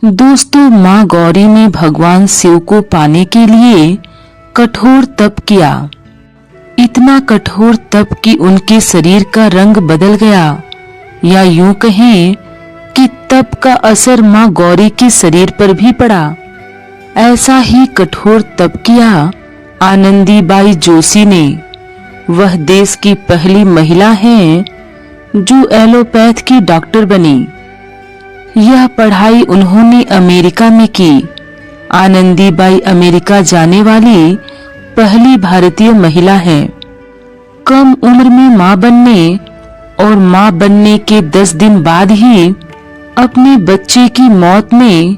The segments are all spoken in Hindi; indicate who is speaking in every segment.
Speaker 1: दोस्तों, माँ गौरी ने भगवान शिव को पाने के लिए कठोर तप किया। इतना कठोर तप कि उनके शरीर का रंग बदल गया, या यूं कहें कि तप का असर माँ गौरी के शरीर पर भी पड़ा। ऐसा ही कठोर तप किया आनंदीबाई जोशी ने। वह देश की पहली महिला हैं जो एलोपैथ की डॉक्टर बनी। यह पढ़ाई उन्होंने अमेरिका में की। आनंदीबाई अमेरिका जाने वाली पहली भारतीय महिला हैं। कम उम्र में मां बनने और मां बनने के 10 दिन बाद ही अपने बच्चे की मौत ने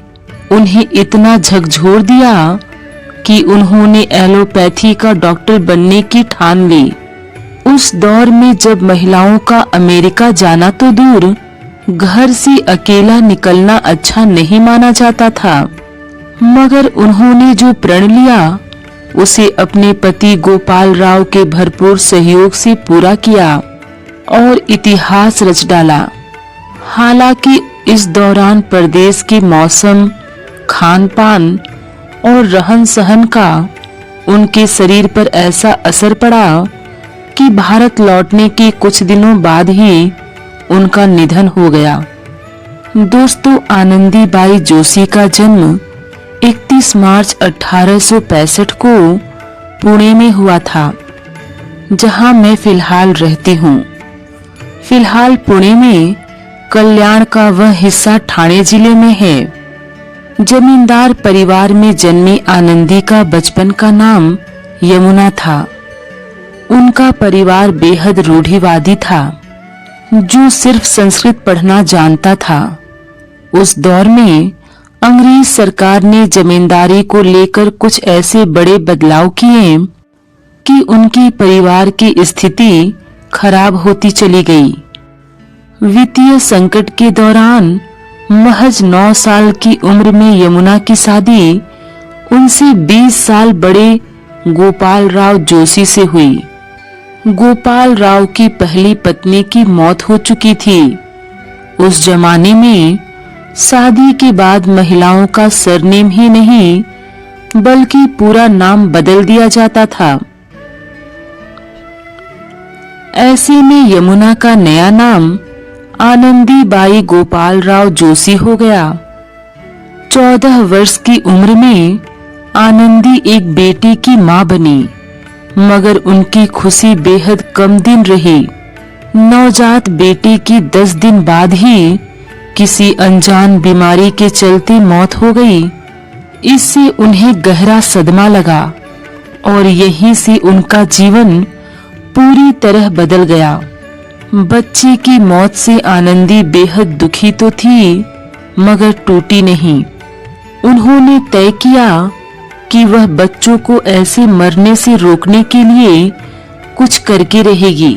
Speaker 1: उन्हें इतना झकझोर दिया कि उन्होंने एलोपैथी का डॉक्टर बनने की ठान ली। उस दौर में जब महिलाओं का अमेरिका जाना तो दूर, घर से अकेला निकलना अच्छा नहीं माना जाता था। मगर उन्होंने जो प्रण लिया उसे अपने पति गोपाल राव के भरपूर सहयोग से पूरा किया और इतिहास रच डाला। हालांकि इस दौरान प्रदेश के मौसम, खान पान और रहन सहन का उनके शरीर पर ऐसा असर पड़ा कि भारत लौटने के कुछ दिनों बाद ही उनका निधन हो गया। दोस्तों, आनंदीबाई जोशी का जन्म 31 मार्च 1865 को पुणे में हुआ था, जहां मैं फिलहाल रहती हूँ। फिलहाल पुणे में कल्याण का वह हिस्सा ठाणे जिले में है। जमींदार परिवार में जन्मी आनंदी का बचपन का नाम यमुना था। उनका परिवार बेहद रूढ़िवादी था, जो सिर्फ संस्कृत पढ़ना जानता था। उस दौर में अंग्रेज सरकार ने जमींदारी को लेकर कुछ ऐसे बड़े बदलाव किए कि उनकी परिवार की स्थिति खराब होती चली गई। वित्तीय संकट के दौरान महज 9 साल की उम्र में यमुना की शादी उनसे 20 साल बड़े गोपाल राव जोशी से हुई। गोपाल राव की पहली पत्नी की मौत हो चुकी थी। उस जमाने में शादी के बाद महिलाओं का सरनेम ही नहीं बल्कि पूरा नाम बदल दिया जाता था। ऐसे में यमुना का नया नाम आनंदीबाई गोपाल राव जोशी हो गया। 14 वर्ष की उम्र में आनंदी एक बेटी की मां बनी, मगर उनकी खुशी बेहद कम दिन रही। नवजात बेटी की 10 दिन बाद ही किसी अनजान बीमारी के चलते मौत हो गई। इससे उन्हें गहरा सदमा लगा और यहीं से उनका जीवन पूरी तरह बदल गया। बच्चे की मौत से आनंदी बेहद दुखी तो थी, मगर टूटी नहीं। उन्होंने तय किया कि वह बच्चों को ऐसे मरने से रोकने के लिए कुछ करके रहेगी।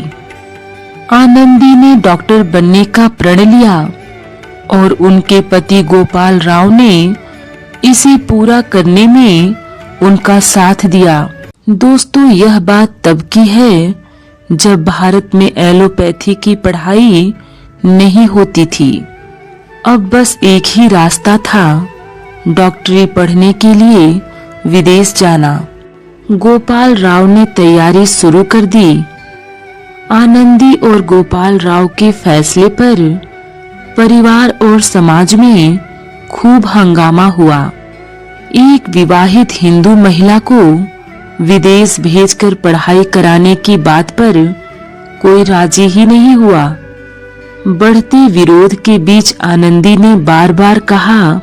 Speaker 1: आनंदी ने डॉक्टर बनने का प्रण लिया और उनके पति गोपाल राव ने इसे पूरा करने में उनका साथ दिया। दोस्तों, यह बात तब की है जब भारत में एलोपैथी की पढ़ाई नहीं होती थी। अब बस एक ही रास्ता था, डॉक्टरी पढ़ने के लिए विदेश जाना। गोपाल राव ने तैयारी शुरू कर दी। आनंदी और गोपाल राव के फैसले पर परिवार और समाज में खूब हंगामा हुआ। एक विवाहित हिंदू महिला को विदेश भेजकर पढ़ाई कराने की बात पर कोई राजी ही नहीं हुआ। बढ़ते विरोध के बीच आनंदी ने बार-बार कहा,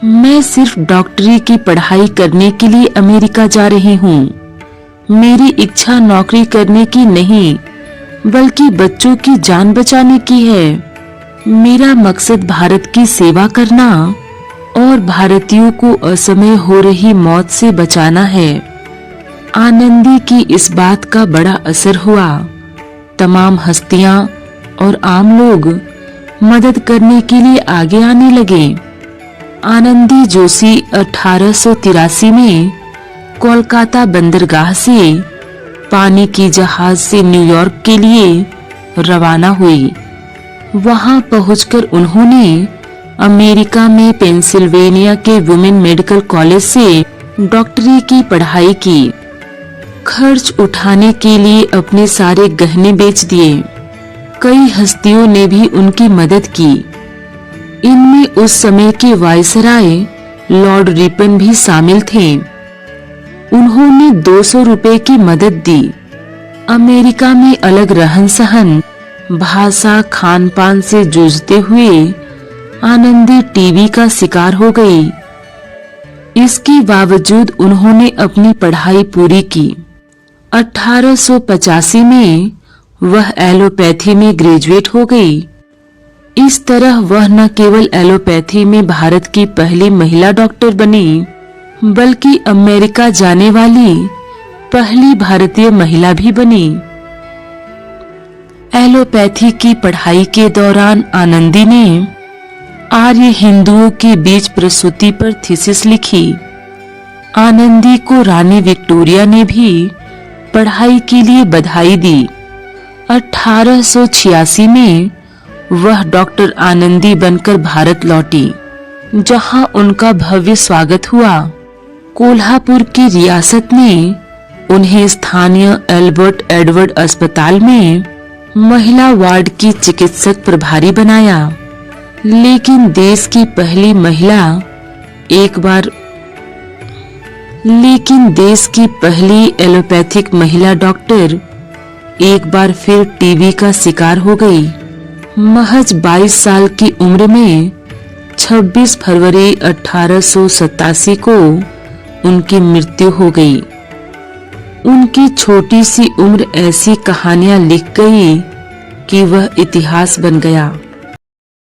Speaker 1: मैं सिर्फ डॉक्टरी की पढ़ाई करने के लिए अमेरिका जा रही हूँ। मेरी इच्छा नौकरी करने की नहीं, बल्कि बच्चों की जान बचाने की है। मेरा मकसद भारत की सेवा करना और भारतीयों को असमय हो रही मौत से बचाना है। आनंदी की इस बात का बड़ा असर हुआ। तमाम हस्तियां और आम लोग मदद करने के लिए आगे आने लगे। आनंदी जोशी 1883 में कोलकाता बंदरगाह से पानी की जहाज से न्यूयॉर्क के लिए रवाना हुई। वहां पहुंचकर उन्होंने अमेरिका में पेंसिल्वेनिया के वुमेन मेडिकल कॉलेज से डॉक्टरी की पढ़ाई की। खर्च उठाने के लिए अपने सारे गहने बेच दिए। कई हस्तियों ने भी उनकी मदद की। इनमें उस समय के वायसराय लॉर्ड रिपन भी शामिल थे। उन्होंने 200 रुपए की मदद दी। अमेरिका में अलग रहन सहन, भाषा, खान पान से जूझते हुए आनंदी टीबी का शिकार हो गई। इसके बावजूद उन्होंने अपनी पढ़ाई पूरी की। 1885 में वह एलोपैथी में ग्रेजुएट हो गई। इस तरह वह न केवल एलोपैथी में भारत की पहली महिला डॉक्टर बनी, बल्कि अमेरिका जाने वाली पहली भारतीय महिला भी बनी। एलोपैथी की पढ़ाई के दौरान आनंदी ने आर्य हिंदुओं के बीच प्रसूति पर थीसिस लिखी। आनंदी को रानी विक्टोरिया ने भी पढ़ाई के लिए बधाई दी। 1886 में वह डॉक्टर आनंदी बनकर भारत लौटी, जहां उनका भव्य स्वागत हुआ। कोल्हापुर की रियासत ने उन्हें स्थानीय एल्बर्ट एडवर्ड अस्पताल में महिला वार्ड की चिकित्सक प्रभारी बनाया। लेकिन देश की पहली एलोपैथिक महिला डॉक्टर एक बार फिर टीबी का शिकार हो गई। महज 22 साल की उम्र में 26 फरवरी 1887 को उनकी मृत्यु हो गई। उनकी छोटी सी उम्र ऐसी कहानियां लिख गई कि वह इतिहास बन गया।